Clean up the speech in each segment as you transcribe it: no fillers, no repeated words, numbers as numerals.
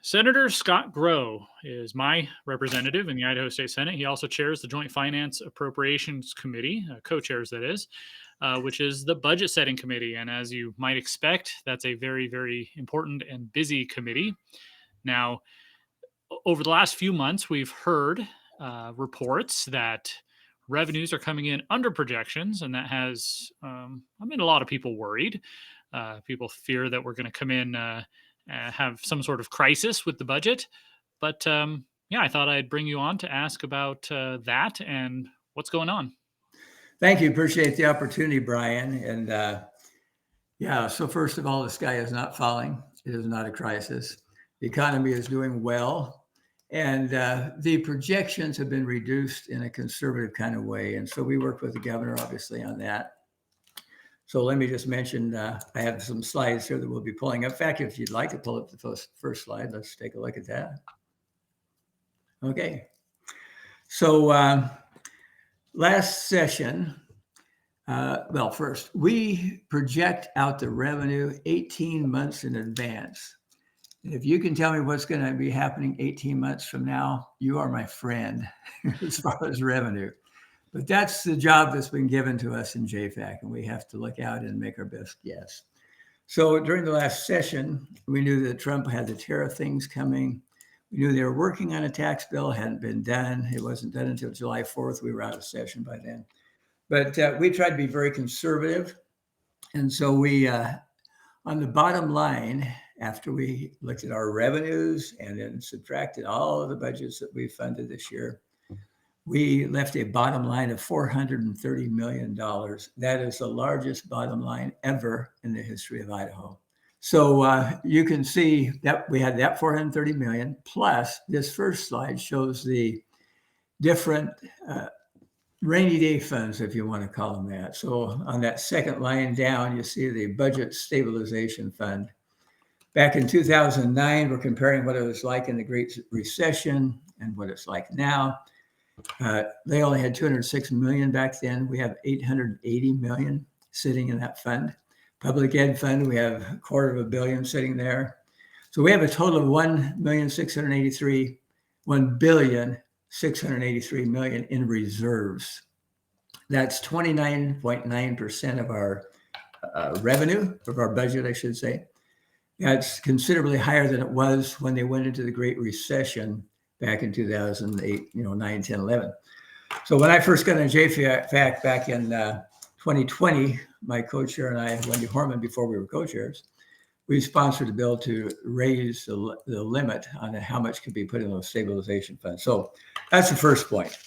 Senator Scott Grow is my representative in the Idaho State Senate. He also chairs the Joint Finance-Appropriations Committee, co-chairs that is, which is the budget setting committee. And as you might expect, that's a very, very important and busy committee. Now, over the last few months, we've heard reports that revenues are coming in under projections, and that has a lot of people worried. People fear that we're going to come in have some sort of crisis with the budget. But yeah, I thought I'd bring you on to ask about that and what's going on. Thank you. Appreciate the opportunity, Brian. And yeah, so first of all, the sky is not falling. It is not a crisis. The economy is doing well. And the projections have been reduced in a conservative kind of way. And so we worked with the governor, obviously, on that. So let me just mention, I have some slides here that we'll be pulling up. In fact, if you'd like to pull up the first slide, let's take a look at that. Okay. So last session, well, first, we project out the revenue 18 months in advance. If you can tell me what's going to be happening 18 months from now, you are my friend as far as revenue. But that's the job that's been given to us in JFAC, and we have to look out and make our best guess. So during the last session, we knew that Trump had the tariff things coming. We knew they were working on a tax bill, hadn't been done. It wasn't done until July 4th. We were out of session by then. But we tried to be very conservative. And so we, on the bottom line, after we looked at our revenues and then subtracted all of the budgets that we funded this year, we left a bottom line of $430 million. That is the largest bottom line ever in the history of Idaho. So you can see that we had that $430 million, plus this first slide shows the different rainy day funds, if you want to call them that. So on that second line down, you see the Budget Stabilization Fund. Back in 2009, we're comparing what it was like in the Great Recession and what it's like now. They only had 206 million back then. We have 880 million sitting in that fund. Public ed fund, we have $250 million sitting there. So we have a total of $1,683 million in reserves. That's 29.9% of our revenue, of our budget, I should say. That's considerably higher than it was when they went into the Great Recession back in 2008, 9, 10, 11. So when I first got in JFAC back in 2020, my co-chair and I, Wendy Horman, before we were co-chairs, we sponsored a bill to raise the limit on how much could be put in those stabilization funds. So that's the first point,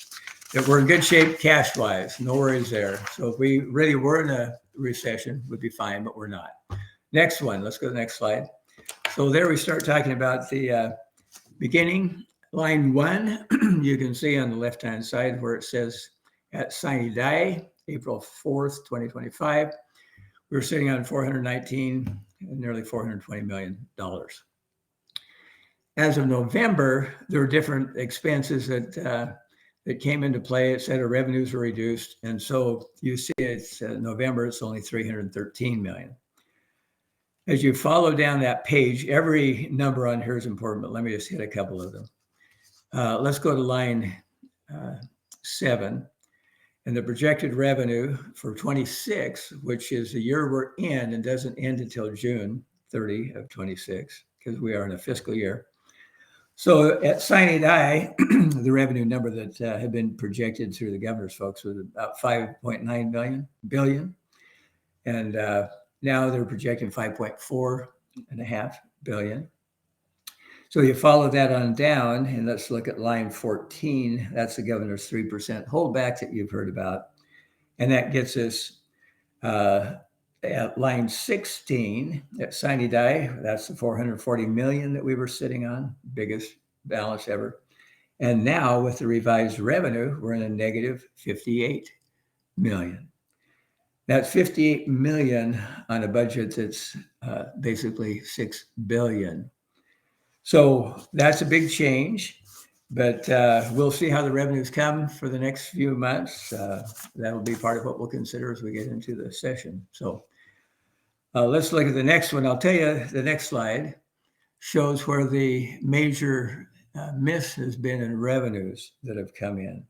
that we're in good shape cash-wise, no worries there. So if we really were in a recession, we'd be fine, but we're not. Next one, let's go to the next slide. So there we start talking about the beginning. Line 1, you can see on the left-hand side where it says at sine die, April 4th, 2025, we were sitting on $419, nearly $420 million. As of November, there were different expenses that came into play. It said our revenues were reduced. And so you see it's November, it's only $313 million. As you follow down that page, every number on here is important, but let me just hit a couple of them. Let's go to line 7. And the projected revenue for 26, which is the year we're in and doesn't end until June 30 of 26, because we are in a fiscal year. So at sine die, the revenue number that had been projected through the governor's folks was about 5.9 billion. And now they're projecting 5.4 billion. So you follow that on down, and let's look at line 14. That's the governor's 3% holdback that you've heard about. And that gets us at line 16 at sine die. That's the 440 million that we were sitting on, biggest balance ever. And now with the revised revenue, we're in a negative 58 million. That's 58 million on a budget that's basically 6 billion. So that's a big change, but we'll see how the revenues come for the next few months. That'll be part of what we'll consider as we get into the session. So let's look at the next one. I'll tell you the next slide. shows where the major miss has been in revenues that have come in.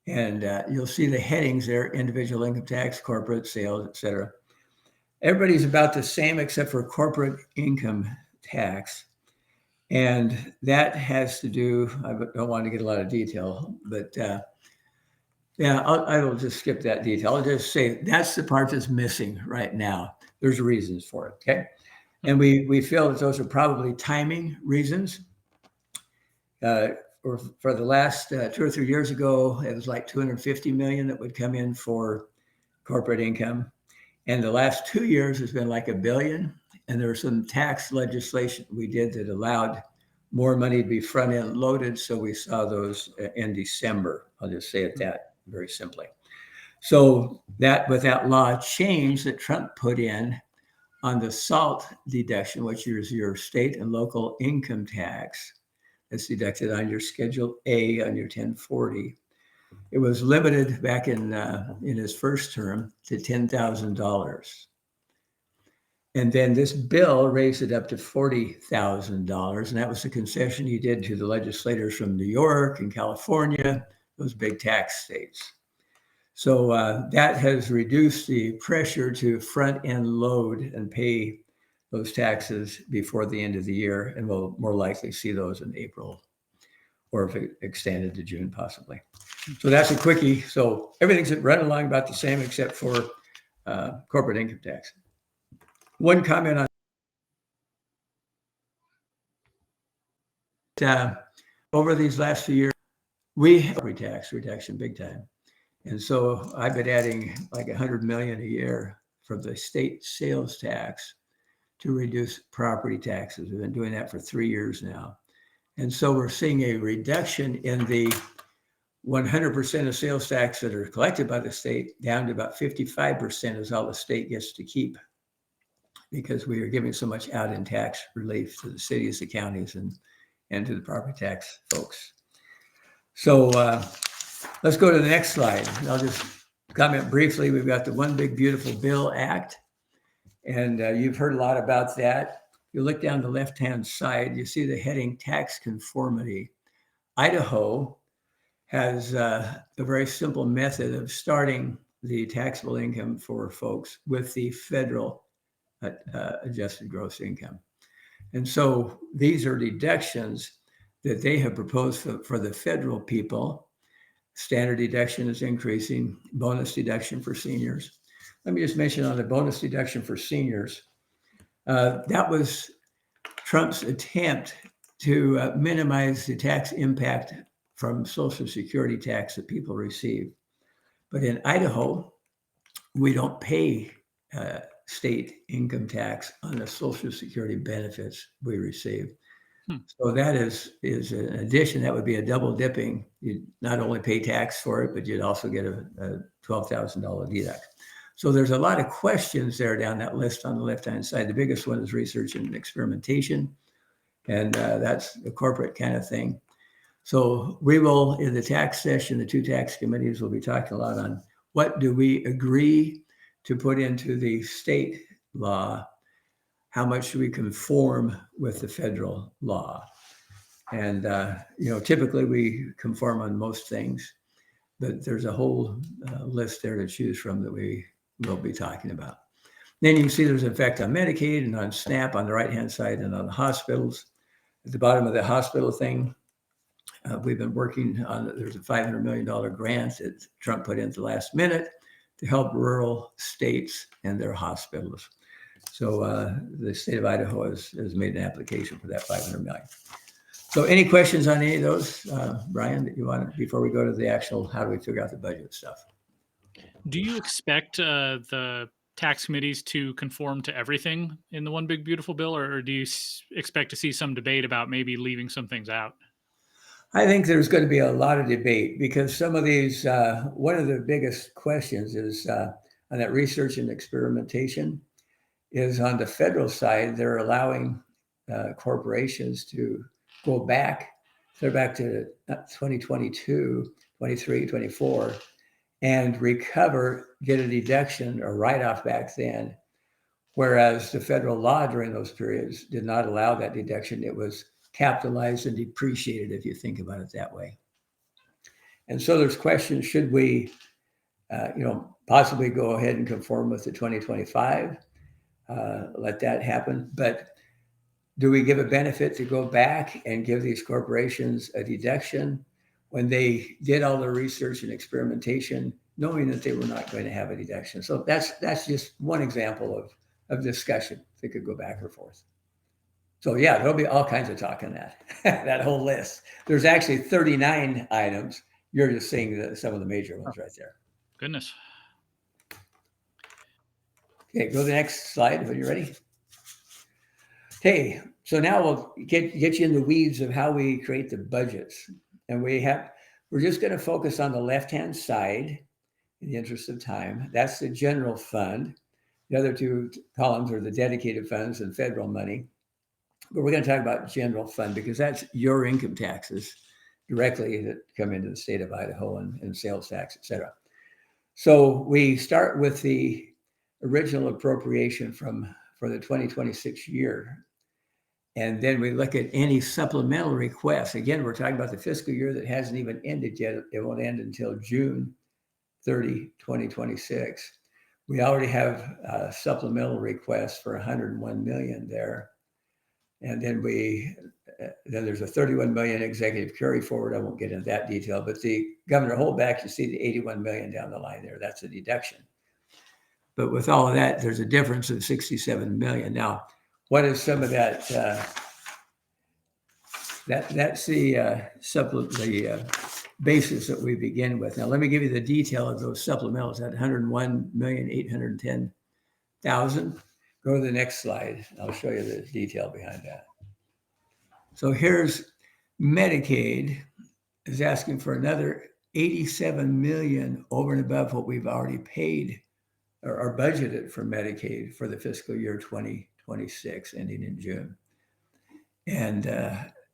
And you'll see the headings there: individual income tax, corporate sales, et cetera. Everybody's about the same except for corporate income tax. And that has to do, I don't want to get a lot of detail, but yeah, I will just skip that detail. I'll just say that's the part that's missing right now. There's reasons for it, okay? And we feel that those are probably timing reasons. Or for the last 2 or 3 years ago, it was like 250 million that would come in for corporate income. And the last 2 years has been like $1 billion. And there was some tax legislation we did that allowed more money to be front end loaded. So we saw those in December. I'll just say it that very simply. So that with that law change that Trump put in on the SALT deduction, which is your state and local income tax, that's deducted on your Schedule A on your 1040. It was limited back in his first term to $10,000. And then this bill raised it up to $40,000. And that was the concession he did to the legislators from New York and California, those big tax states. So that has reduced the pressure to front end load and pay those taxes before the end of the year. And we'll more likely see those in April, or if it extended to June, possibly. So that's a quickie. So everything's running along about the same except for corporate income tax. One comment on over these last few years, we have tax reduction big time. And so I've been adding like 100 million a year from the state sales tax to reduce property taxes. We've been doing that for 3 years now. And so we're seeing a reduction in the 100% of sales tax that are collected by the state down to about 55% is all the state gets to keep, because we are giving so much out in tax relief to the cities, the counties, and to the property tax folks. So let's go to the next slide. I'll just comment briefly. We've got the One Big Beautiful Bill Act, and you've heard a lot about that. You look down the left-hand side, you see the heading Tax Conformity. Idaho has a very simple method of starting the taxable income for folks with the federal adjusted gross income. And so these are deductions that they have proposed for the federal people. Standard deduction is increasing, bonus deduction for seniors. Let me just mention on the bonus deduction for seniors, that was Trump's attempt to minimize the tax impact from Social Security tax that people receive. But in Idaho, we don't pay state income tax on the Social Security benefits we receive. So that is an addition. That would be a double dipping. You'd not only pay tax for it, but you'd also get a $12,000 deduct. So there's a lot of questions there down that list on the left-hand side. The biggest one is research and experimentation, and that's a corporate kind of thing. So we will, in the tax session, the two tax committees will be talking a lot on what do we agree to put into the state law, how much do we conform with the federal law. And, typically we conform on most things, but there's a whole list there to choose from that we will be talking about. Then you can see there's an effect on Medicaid and on SNAP on the right-hand side and on the hospitals. At the bottom of the hospital thing, we've been working on, there's a $500 million grant that Trump put in at the last minute to help rural states and their hospitals. So the state of Idaho has made an application for that $500 million. So any questions on any of those, Brian, that you want before we go to the actual, how do we figure out the budget stuff? Do you expect the tax committees to conform to everything in the One Big Beautiful Bill, or do you expect to see some debate about maybe leaving some things out? I think there's going to be a lot of debate because some of these, one of the biggest questions is on that research and experimentation is on the federal side. They're allowing corporations to go back. They're back to 2022, 23, 24, and recover, get a deduction or write-off back then whereas the federal law during those periods did not allow that deduction. It was capitalized and depreciated, if you think about it that way. And so there's questions, should we, possibly go ahead and conform with the 2025, let that happen. But do we give a benefit to go back and give these corporations a deduction when they did all the research and experimentation, knowing that they were not going to have a deduction? So that's just one example of discussion. They could go back or forth. So yeah, there'll be all kinds of talk on that, that whole list. There's actually 39 items. You're just seeing some of the major ones right there. Goodness. Okay, go to the next slide when you're ready. Okay, so now we'll get you in the weeds of how we create the budgets. And we're just going to focus on the left-hand side in the interest of time. That's the general fund. The other two columns are the dedicated funds and federal money. But we're going to talk about general fund because that's your income taxes directly that come into the state of Idaho and sales tax, et cetera. So we start with the original appropriation for the 2026 year. And then we look at any supplemental requests. Again, we're talking about the fiscal year that hasn't even ended yet. It won't end until June 30, 2026. We already have supplemental requests for $101 million there. And then there's a $31 million executive carry forward. I won't get into that detail, but the governor holdback, you see the $81 million down the line there. That's a deduction. But with all of that, there's a difference of $67 million. Now, what is some of that? That's the basis that we begin with. Now, let me give you the detail of those supplementals at $101,810,000. Go to the next slide. I'll show you the detail behind that. So here's Medicaid is asking for another $87 million over and above what we've already paid or budgeted for Medicaid for the fiscal year 2026 ending in June. And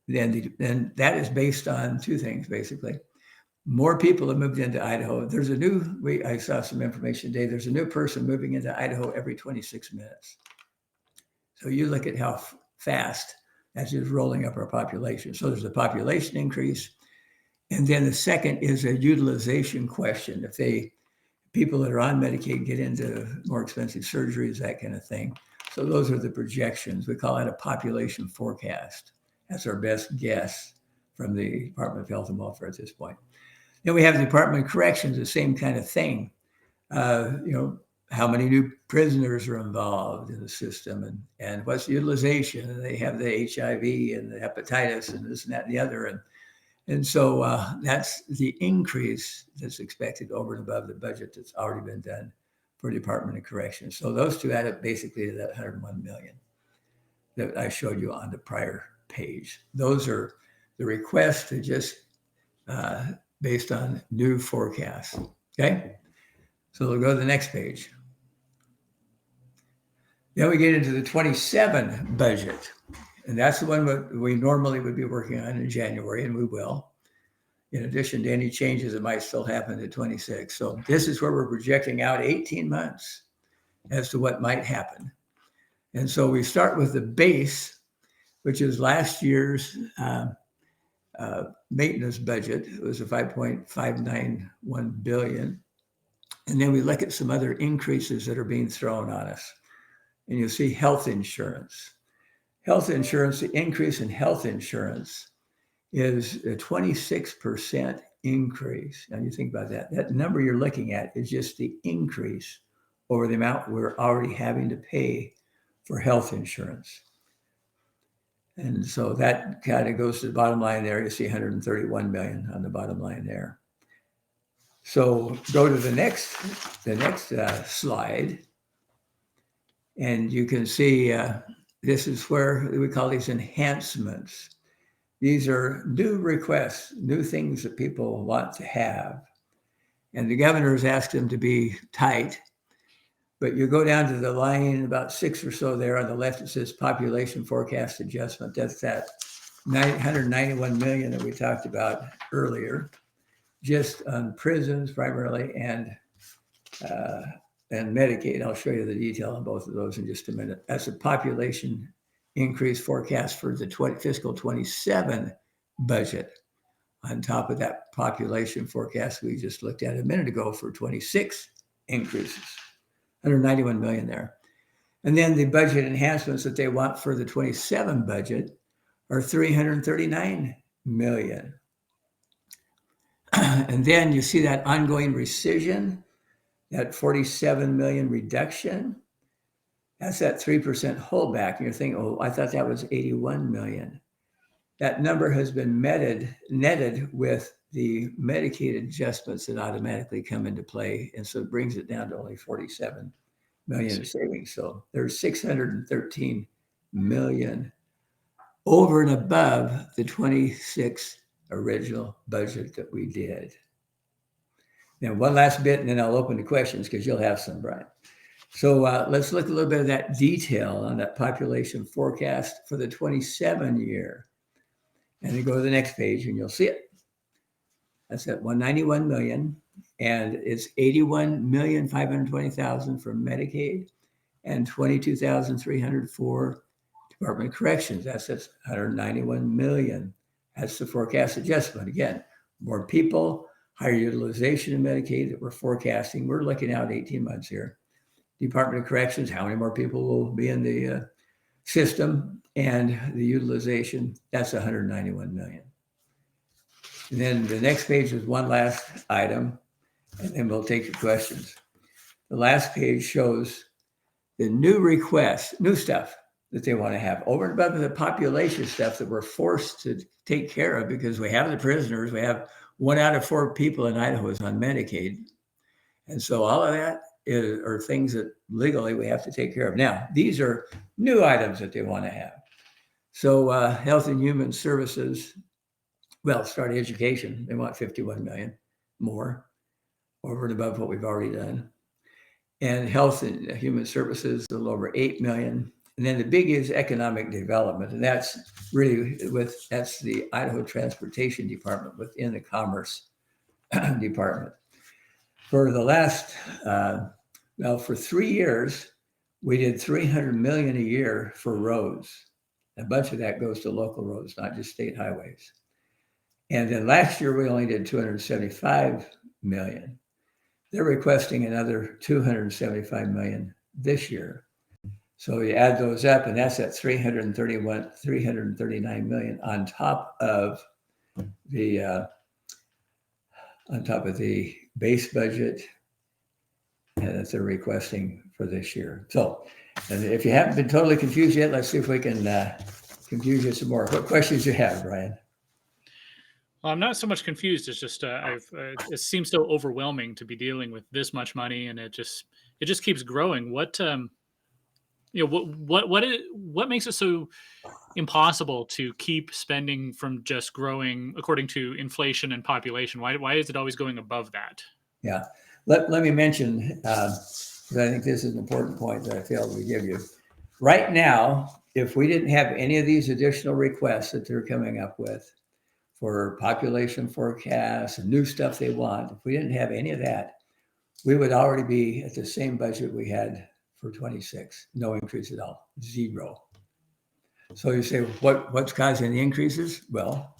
then that is based on two things, basically. More people have moved into Idaho. I saw some information today. There's a new person moving into Idaho every 26 minutes. So you look at how fast that's just rolling up our population. So there's a population increase. And then the second is a utilization question. If people that are on Medicaid get into more expensive surgeries, that kind of thing. So those are the projections. We call it a population forecast. That's our best guess from the Department of Health and Welfare at this point. Then we have the Department of Corrections, the same kind of thing. How many new prisoners are involved in the system and what's the utilization? And they have the HIV and the hepatitis and this and that and the other. And so that's the increase that's expected over and above the budget that's already been done for Department of Corrections. So those two add up basically to that $101 million that I showed you on the prior page. Those are the requests to just based on new forecasts. Okay, so we'll go to the next page. Then we get into the 27 budget, and that's the one that we normally would be working on in January, and we will, in addition to any changes that might still happen to 26. So this is where we're projecting out 18 months as to what might happen. And so we start with the base, which is last year's maintenance budget. It was a $5.591 billion. And then we look at some other increases that are being thrown on us. And you'll see health insurance. Health insurance, the increase in health insurance is a 26% increase. Now you think about that. That number you're looking at is just the increase over the amount we're already having to pay for health insurance. And so that kind of goes to the bottom line there. You see 131 million on the bottom line there. So go to the next slide, and you can see this is where we call these enhancements. These are new requests, new things that people want to have. And the governor's asked them to be tight. But you go down to the line about 6 or so there on the left, it says population forecast adjustment. That's that 191 million that we talked about earlier, just on prisons primarily and and Medicaid. I'll show you the detail on both of those in just a minute. That's a population increase forecast for the fiscal 27 budget, on top of that population forecast we just looked at a minute ago for 26 increases, 191 million there. And then the budget enhancements that they want for the 27 budget are 339 million. And then you see that ongoing rescission, that 47 million reduction. That's that 3% holdback. And you're thinking, oh, I thought that was 81 million. That number has been netted with the Medicaid adjustments that automatically come into play. And so it brings it down to only 47 million in savings. So there's 613 million over and above the 26 original budget that we did. Now, one last bit, and then I'll open to questions because you'll have some, Brian. So let's look a little bit of that detail on that population forecast for the 27 year. And then go to the next page and you'll see it. That's at 191 million. And it's 81,520,000 for Medicaid and 22,300 for Department of Corrections. That's 191 million. That's the forecast adjustment. Again, more people, higher utilization of Medicaid that we're forecasting. We're looking out 18 months here. Department of Corrections, how many more people will be in the system, and the utilization, that's 191 million. And then the next page is one last item, and then we'll take your questions. The last page shows the new requests, new stuff that they want to have over and above the population stuff that we're forced to take care of because we have the prisoners. We have 1 out of 4 people in Idaho is on Medicaid. And so all of that are things that legally we have to take care of. Now, these are new items that they want to have. So Health and Human Services, well, start education, they want 51 million more over and above what we've already done. And Health and Human Services, a little over 8 million. And then the big is economic development. And that's really that's the Idaho Transportation Department within the Commerce Department. For the last, for 3 years, we did 300 million a year for roads. A bunch of that goes to local roads, not just state highways. And then last year, we only did 275 million. They're requesting another 275 million this year. So you add those up, and that's at 339 million on top of the base budget that they're requesting for this year. So, and if you haven't been totally confused yet, let's see if we can confuse you some more. What questions you have, Brian? Well, I'm not so much confused. It's just it seems so overwhelming to be dealing with this much money, and it just keeps growing. What makes it so impossible to keep spending from just growing according to inflation and population? Why is it always going above that? Yeah, let me mention because I think this is an important point that I failed to give you. Right now, if we didn't have any of these additional requests that they're coming up with for population forecasts and new stuff they want, if we didn't have any of that, we would already be at the same budget we had for 26, no increase at all, 0. So you say, what's causing the increases? Well,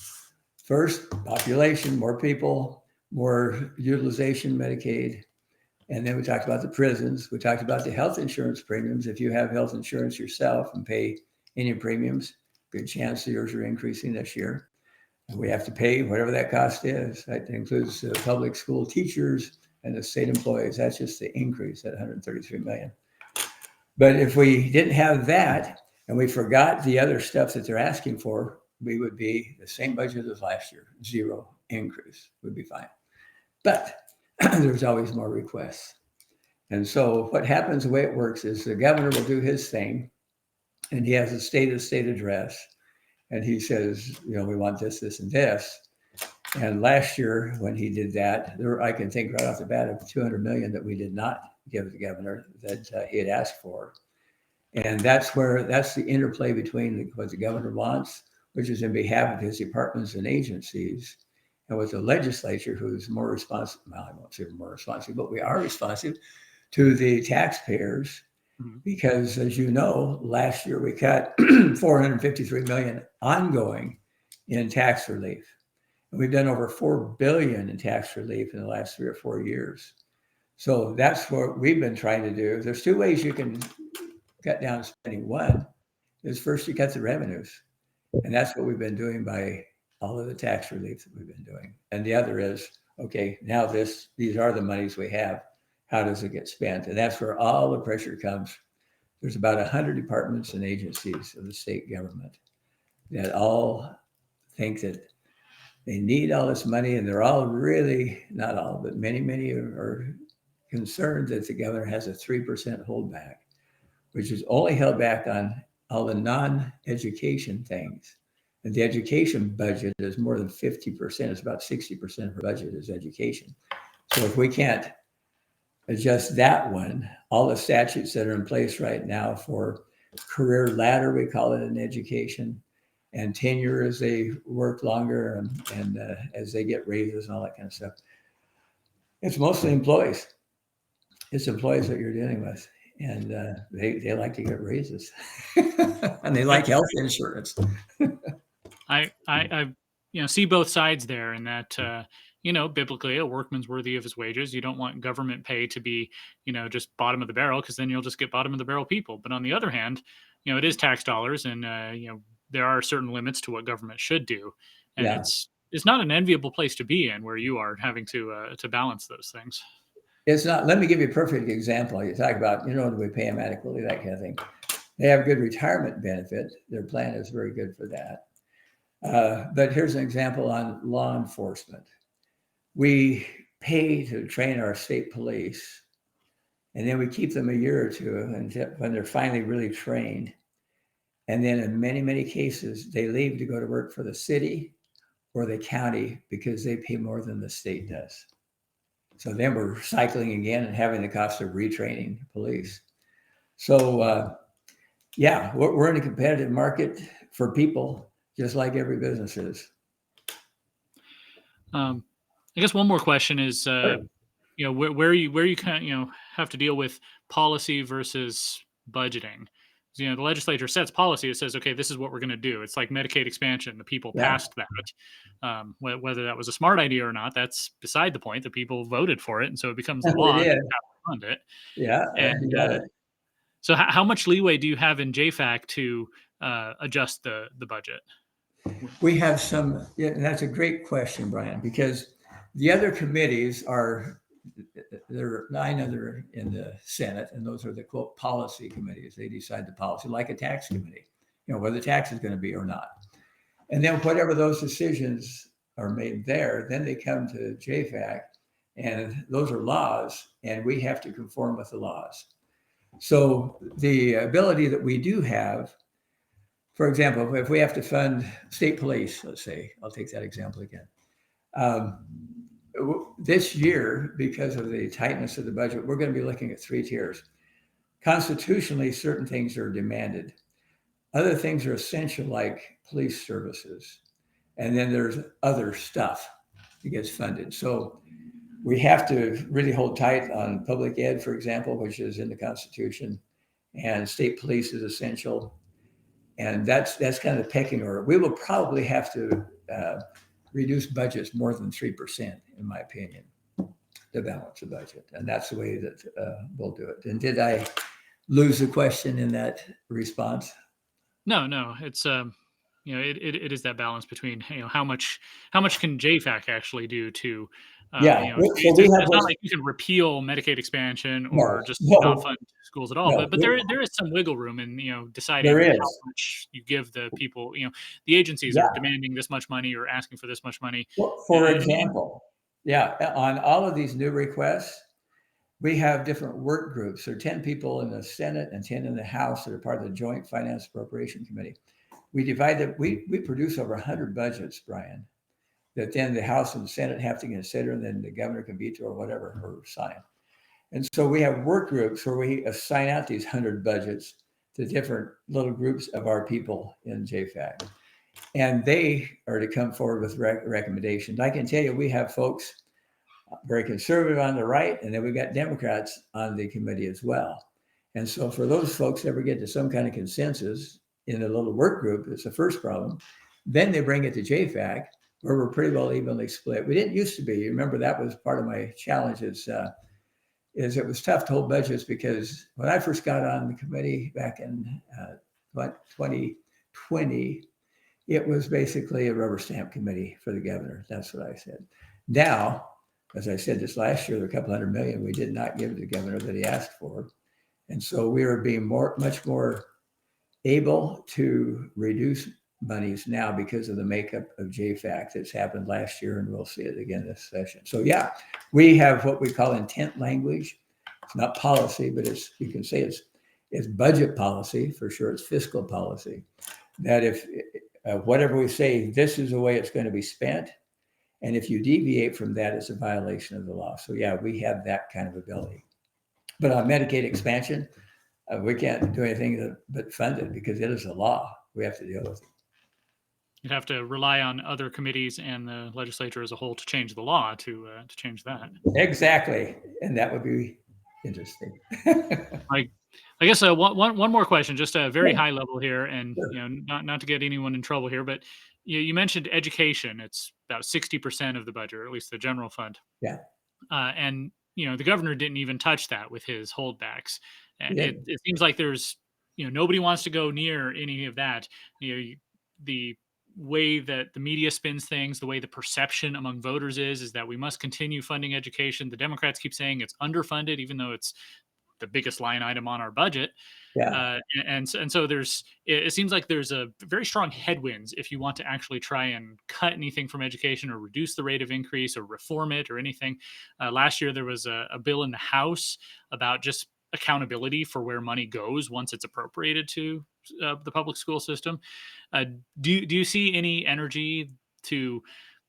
first, population, more people, more utilization, Medicaid. And then we talked about the prisons. We talked about the health insurance premiums. If you have health insurance yourself and pay any premiums, good chance yours are increasing this year. And we have to pay whatever that cost is. That includes public school teachers and the state employees. That's just the increase at 133 million. But if we didn't have that and we forgot the other stuff that they're asking for, we would be the same budget as last year, 0 increase would be fine. But there's always more requests. And so what happens, the way it works is the governor will do his thing and he has a state address. And he says, we want this, this, and this. And last year when he did that, I can think right off the bat of 200 million that we did not give the governor that he had asked for. And that's the interplay between what the governor wants, which is in behalf of his departments and agencies, and with the legislature, who's more responsive. Well, I won't say more responsive, but we are responsive to the taxpayers, Mhm. because as you know, last year we cut $453 million ongoing in tax relief. And we've done over $4 billion in tax relief in the last 3 or 4 years. So that's what we've been trying to do. There's two ways you can cut down spending. One is first you cut the revenues. And that's what we've been doing by all of the tax relief that we've been doing. And the other is, okay, now these are the monies we have. How does it get spent? And that's where all the pressure comes. There's about 100 departments and agencies of the state government that all think that they need all this money, and they're all really, not all, but many are concerned that the governor has a 3% holdback, which is only held back on all the non-education things. And the education budget is more than 50%. It's about 60% of our budget is education. So if we can't adjust that one, all the statutes that are in place right now for career ladder, we call it in education, and tenure as they work longer and as they get raises and all that kind of stuff. It's mostly employees. It's employees that you're dealing with. And they like to get raises and they like health insurance. I see both sides there, in that biblically a workman's worthy of his wages. You don't want government pay to be just bottom of the barrel, because then you'll just get bottom of the barrel people. But on the other hand, it is tax dollars, and there are certain limits to what government should do, and Yeah, it's not an enviable place to be in, where you are having to balance those things. it's not. Let me give you a perfect example. You talk about, do we pay them adequately, that kind of thing. They have good retirement benefit. Their plan is very good for that. But here's an example on law enforcement. We pay to train our state police, and then we keep them a year or two until when they're finally really trained. And then in many cases, they leave to go to work for the city or the county because they pay more than the state does. So then we're cycling again and having the cost of retraining police. So yeah, we're in a competitive market for people, just like every business is. I guess one more question is, Sure. where you kind of have to deal with policy versus budgeting. The legislature sets policy. It says, okay, this is what we're going to do. It's like Medicaid expansion. The people Yeah, passed that. Whether that was a smart idea or not, that's beside the point. The people voted for it, and so it becomes the they law. And they did. have to fund it. Yeah, you And got it. so, how much leeway do you have in JFAC to adjust the budget? We have some, yeah, and that's a great question, Brian, because the other committees there are 9 other in the Senate, and those are the quote policy committees. They decide the policy, like a tax committee, whether the tax is going to be or not. And then whatever those decisions are made there, then they come to JFAC, and those are laws, and we have to conform with the laws. So the ability that we do have, for example, if we have to fund state police, let's say, I'll take that example again. This year, because of the tightness of the budget, we're going to be looking at 3 tiers. Constitutionally, certain things are demanded. Other things are essential, like police services. And then there's other stuff that gets funded. So we have to really hold tight on public ed, for example, which is in the Constitution, and state police is essential. And that's kind of the pecking order. We will probably have to reduce budgets more than 3%, in my opinion, to balance the budget. And that's the way that we'll do it. And did I lose the question in that response? No, it's it is that balance between how much can JFAC actually do to Yeah. So we have it's not like you can repeal Medicaid expansion no, or just not no, fund schools at all, no. but there is some wiggle room in There deciding how is. much you give the people. The agencies Yeah. are demanding this much money or asking for this much money. Well, for example, yeah, on all of these new requests, we have different work groups. There are 10 people in the Senate and 10 in the House that are part of the Joint Finance-Appropriations Committee. We divide that. We produce over 100 budgets, Brian, that then the House and the Senate have to consider, and then the governor can veto or whatever, or sign. And so we have work groups where we assign out these 100 budgets to different little groups of our people in JFAC. And they are to come forward with recommendations. I can tell you, we have folks very conservative on the right, and then we've got Democrats on the committee as well. And so for those folks to ever get to some kind of consensus in a little work group, it's the first problem. Then they bring it to JFAC, where we're pretty well evenly split. We didn't used to be. You remember that was part of my challenge is it was tough to hold budgets because when I first got on the committee back in 2020, it was basically a rubber stamp committee for the governor. That's what I said. Now, as I said this last year, there are a couple $100 million we did not give the governor that he asked for. And so we are being much more able to reduce monies now because of the makeup of JFAC that's happened last year, and we'll see it again this session. So yeah, we have what we call intent language. It's not policy, but you can say it's budget policy for sure. It's fiscal policy. That if whatever we say, this is the way it's going to be spent, and if you deviate from that, it's a violation of the law. So yeah, we have that kind of ability. But on Medicaid expansion, we can't do anything but fund it because it is a law. We have to deal with it. You'd have to rely on other committees and the legislature as a whole to change the law to change that. Exactly, and that would be interesting. I guess one more question, just a very high level here, and not to get anyone in trouble here, but you mentioned education. It's about 60% of the budget, or at least the general fund. Yeah, and the governor didn't even touch that with his holdbacks. And it seems like there's nobody wants to go near any of that. The way that the media spins things, the way the perception among voters is that we must continue funding education. The Democrats keep saying it's underfunded, even though it's the biggest line item on our budget. Yeah. And so it seems like there's a very strong headwinds if you want to actually try and cut anything from education or reduce the rate of increase or reform it or anything. Last year, there was a bill in the House about just accountability for where money goes once it's appropriated to the public school system. Do you see any energy to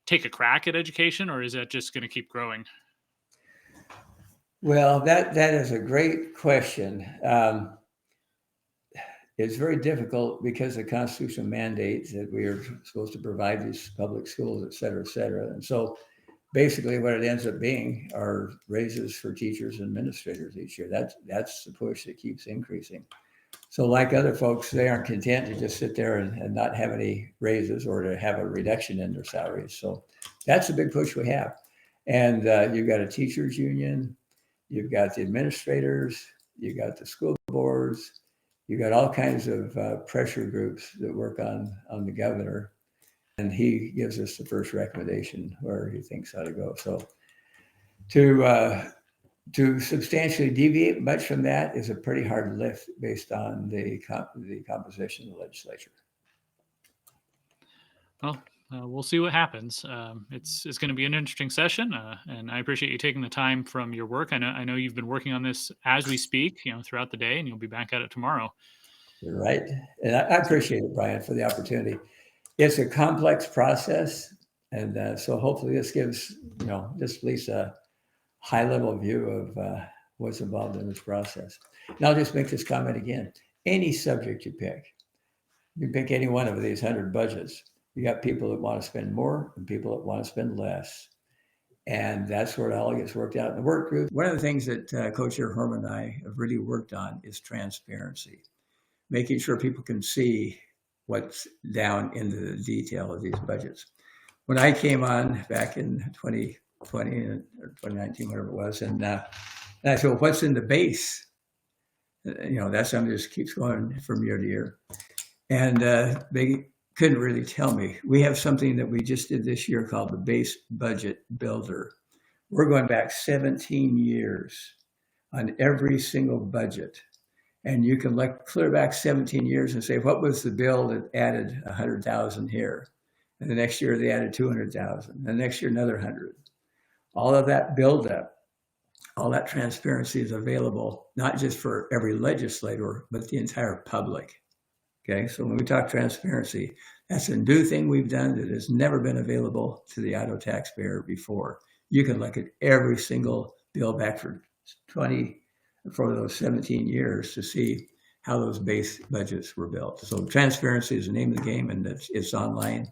take a crack at education, or is that just going to keep growing? Well, that is a great question. It's very difficult because the Constitution mandates that we are supposed to provide these public schools, et cetera, et cetera. And so basically what it ends up being are raises for teachers and administrators each year. That's the push that keeps increasing. So like other folks, they aren't content to just sit there and not have any raises or to have a reduction in their salaries. So that's a big push we have. And you've got a teachers union, you've got the administrators, you've got the school boards, you've got all kinds of pressure groups that work on the governor. And he gives us the first recommendation where he thinks ought to go. So to substantially deviate much from that is a pretty hard lift based on the composition of the legislature. Well, we'll see what happens. It's going to be an interesting session, and I appreciate you taking the time from your work. I know you've been working on this as we speak, throughout the day, and you'll be back at it tomorrow. You're right, and I appreciate it, Brian, for the opportunity. It's a complex process, and so hopefully this gives just at least a high-level view of what's involved in this process. And I'll just make this comment again. Any subject you pick any one of these 100 budgets, you got people that want to spend more and people that want to spend less. And that's where it all gets worked out in the work group. One of the things that Co-Chair Herman and I have really worked on is transparency, making sure people can see what's down into the detail of these budgets. When I came on back in 2020 or 2019, whatever it was, and I said, well, what's in the base? That something just keeps going from year to year. And they couldn't really tell me. We have something that we just did this year called the Base Budget Builder. We're going back 17 years on every single budget. And you can clear back 17 years and say, what was the bill that added 100,000 here? And the next year they added 200,000. The next year, another 100. All of that buildup, all that transparency is available, not just for every legislator, but the entire public. Okay, so when we talk transparency, that's a new thing we've done that has never been available to the Idaho taxpayer before. You can look at every single bill back for those 17 years to see how those base budgets were built. So transparency is the name of the game, and it's online.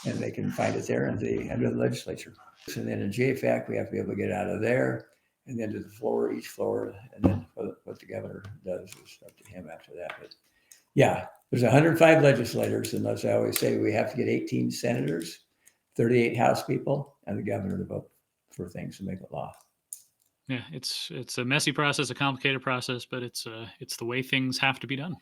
and they can find it there under the legislature. And then in JFAC, we have to be able to get out of there and then to the floor, each floor, and then what the governor does is up to him after that. But yeah, there's 105 legislators, and as I always say, we have to get 18 senators, 38 House people, and the governor to vote for things to make it law. Yeah, it's a messy process, a complicated process, but it's the way things have to be done.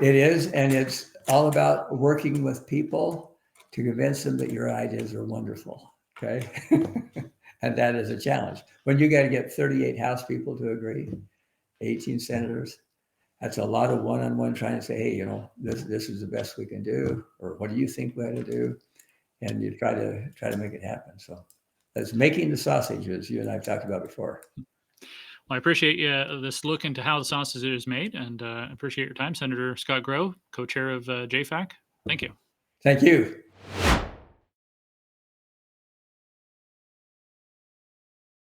It is, and it's all about working with people to convince them that your ideas are wonderful. Okay, and that is a challenge. When you got to get 38 House people to agree, 18 senators, that's a lot of one-on-one trying to say, hey, you know, this is the best we can do, or what do you think we ought to do, and you try to make it happen. So that's making the sausage, as you and I've talked about before. Well, I appreciate this look into how the sausage is made, and appreciate your time, Senator Scott Grow, co-chair of JFAC. Thank you. Thank you.